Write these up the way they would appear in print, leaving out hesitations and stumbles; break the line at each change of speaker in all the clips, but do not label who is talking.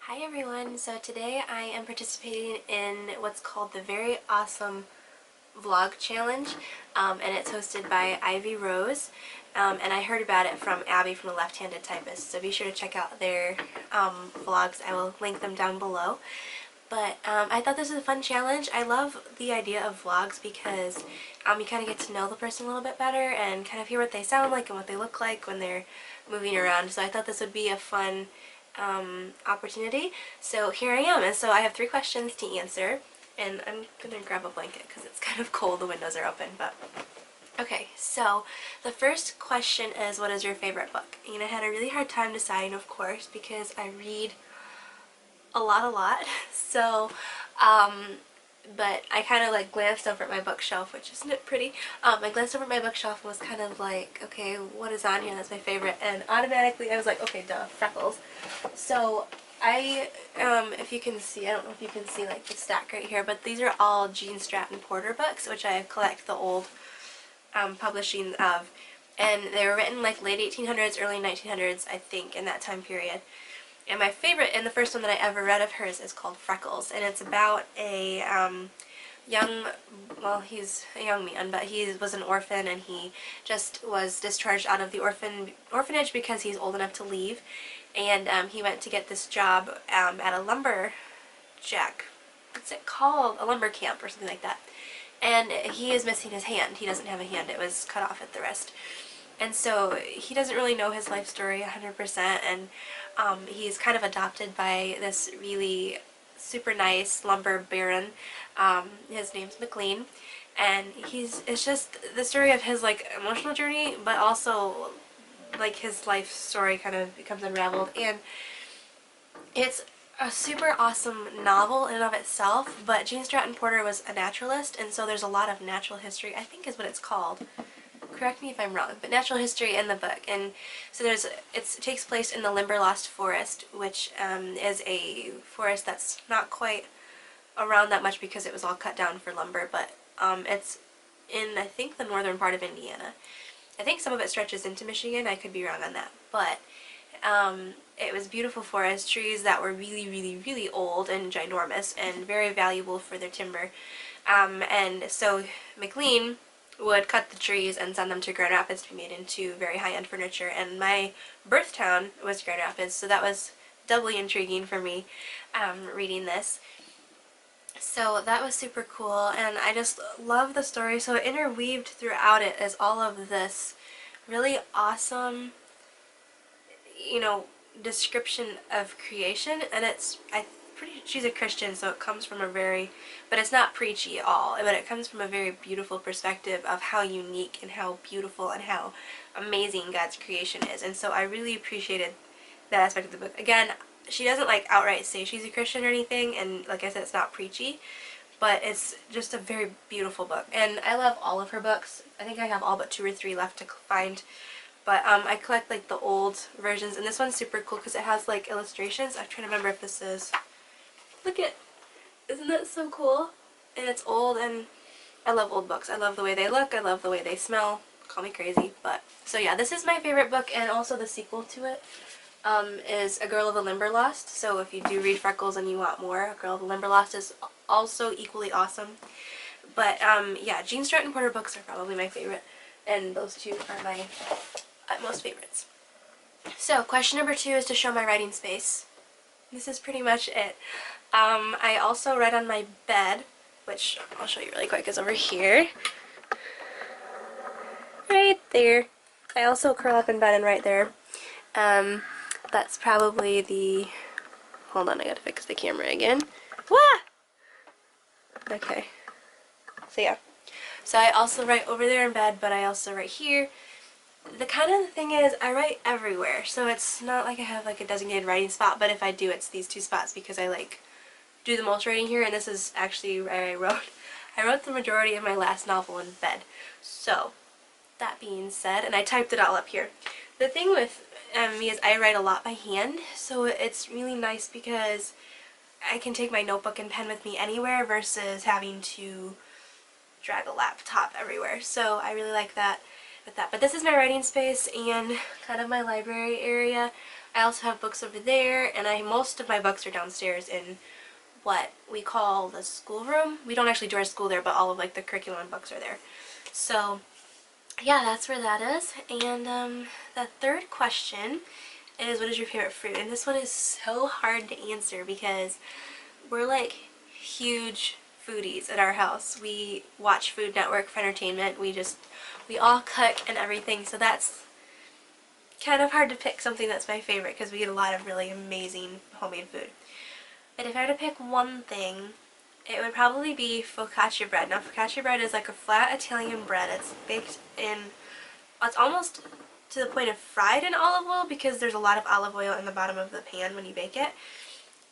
Hi everyone, so today I am participating in what's called the Very Awesome Vlog Challenge, and it's hosted by Ivy Rose, and I heard about it from Abby from the Left-Handed Typist, so be sure to check out their vlogs. I will link them down below. But I thought this was a fun challenge. I love the idea of vlogs because you kind of get to know the person a little bit better and kind of hear what they sound like and what they look like when they're moving around. So I thought this would be a fun opportunity. So here I am, and so I have 3 questions to answer, and I'm gonna grab a blanket because it's kind of cold, the windows are open, but okay. So the first question is, what is your favorite book? And I had a really hard time deciding, of course, because I read a lot so but I kind of like glanced over at my bookshelf, which isn't it pretty? I glanced over at my bookshelf and was kind of like, okay, what is on here that's my favorite? And automatically I was like, okay, duh, Freckles. So I, if you can see, I don't know if you can see like the stack right here, but these are all Gene Stratton Porter books, which I collect the old publishing of. And they were written like late 1800s, early 1900s, I think, in that time period. And my favorite, and the first one that I ever read of hers, is called Freckles, and it's about a young, well, he's a young man, but he was an orphan, and he just was discharged out of the orphanage because he's old enough to leave, and he went to get this job at a lumberjack, what's it called, a lumber camp or something like that, and he is missing his hand. He doesn't have a hand. It was cut off at the wrist. And so he doesn't really know his life story 100%, and he's kind of adopted by this really super nice lumber baron. His name's McLean, and it's just the story of his like emotional journey, but also like his life story kind of becomes unraveled, and it's a super awesome novel in and of itself. But Gene Stratton Porter was a naturalist, and so there's a lot of natural history, I think is what it's called. Correct me if I'm wrong, but natural history in the book. And so it takes place in the Limberlost Forest, which is a forest that's not quite around that much because it was all cut down for lumber, but it's in, I think, the northern part of Indiana. I think some of it stretches into Michigan. I could be wrong on that, but it was beautiful forest, trees that were really old and ginormous and very valuable for their timber. And so McLean would cut the trees and send them to Grand Rapids to be made into very high-end furniture, and my birth town was Grand Rapids, so that was doubly intriguing for me reading this. So that was super cool, and I just love the story. So interweaved throughout it is all of this really awesome, you know, description of creation, and she's a Christian, so it comes from a very, but it's not preachy at all, but it comes from a very beautiful perspective of how unique and how beautiful and how amazing God's creation is. And so I really appreciated that aspect of the book. Again, she doesn't like outright say she's a Christian or anything, and like I said, it's not preachy, but it's just a very beautiful book. And I love all of her books. I think I have all but 2 or 3 left to find. But I collect like the old versions, and this one's super cool because it has like illustrations. I'm trying to remember if this is, look at, isn't that so cool? And it's old, and I love old books. I love the way they look. I love the way they smell. Call me crazy, but so yeah, this is my favorite book, and also the sequel to it is A Girl of the Limberlost. So if you do read Freckles and you want more, A Girl of the Limberlost is also equally awesome. But yeah, Gene Stratton Porter books are probably my favorite, and those 2 are my utmost favorites. So question number 2 is to show my writing space. This is pretty much it. I also write on my bed, which I'll show you really quick, is over here. Right there. I also curl up in bed and write there. That's probably the, hold on, I gotta fix the camera again. Wah! Okay. So yeah. So I also write over there in bed, but I also write here. The kind of thing is, I write everywhere, so it's not like I have like a designated writing spot, but if I do, it's these 2 spots because I like do the most writing here, and this is actually where I wrote the majority of my last novel in bed. So that being said, and I typed it all up here. The thing with me is I write a lot by hand, so it's really nice because I can take my notebook and pen with me anywhere versus having to drag a laptop everywhere. So I really like that with that. But this is my writing space and kind of my library area. I also have books over there, and most of my books are downstairs in what we call the schoolroom. We don't actually do our school there, but all of like the curriculum books are there. So yeah, that's where that is. And the third question is, what is your favorite fruit? And this one is so hard to answer because we're like huge foodies at our house. We watch Food Network for entertainment. We all cook and everything, so that's kind of hard to pick something that's my favorite because we eat a lot of really amazing homemade food. But if I had to pick one thing, it would probably be focaccia bread. Now focaccia bread is like a flat Italian bread. It's baked in, it's almost to the point of fried in olive oil because there's a lot of olive oil in the bottom of the pan when you bake it.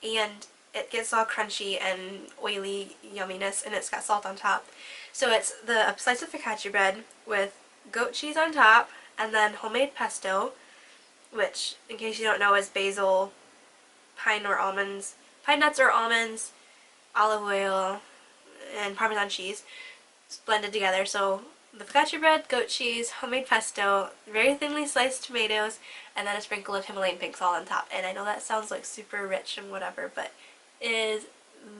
And it gets all crunchy and oily yumminess, and it's got salt on top. So it's a slice of focaccia bread with goat cheese on top, and then homemade pesto, which, in case you don't know, is basil, pine nuts or almonds, olive oil, and Parmesan cheese blended together. So the focaccia bread, goat cheese, homemade pesto, very thinly sliced tomatoes, and then a sprinkle of Himalayan pink salt on top. And I know that sounds like super rich and whatever, but it is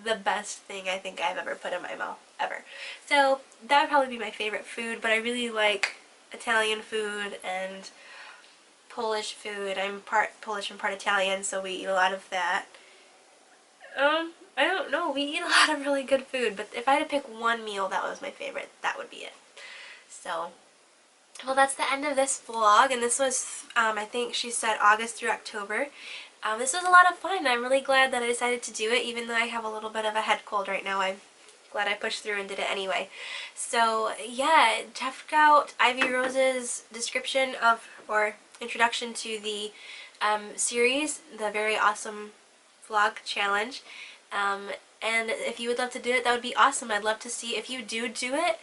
the best thing I think I've ever put in my mouth, ever. So that would probably be my favorite food, but I really like Italian food and Polish food. I'm part Polish and part Italian, so we eat a lot of that. I don't know, we eat a lot of really good food, but if I had to pick one meal that was my favorite, that would be it. So, well, that's the end of this vlog, and this was, I think she said August through October. This was a lot of fun. I'm really glad that I decided to do it, even though I have a little bit of a head cold right now. I'm glad I pushed through and did it anyway. So, yeah, check out Ivy Rose's description of, or introduction to the series, the Very Awesome Vlog Challenge. And if you would love to do it, that would be awesome. I'd love to see if you do it.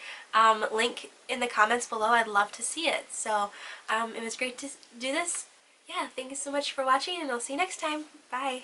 Link in the comments below. I'd love to see it. So it was great to do this. Yeah, thank you so much for watching, and I'll see you next time. Bye.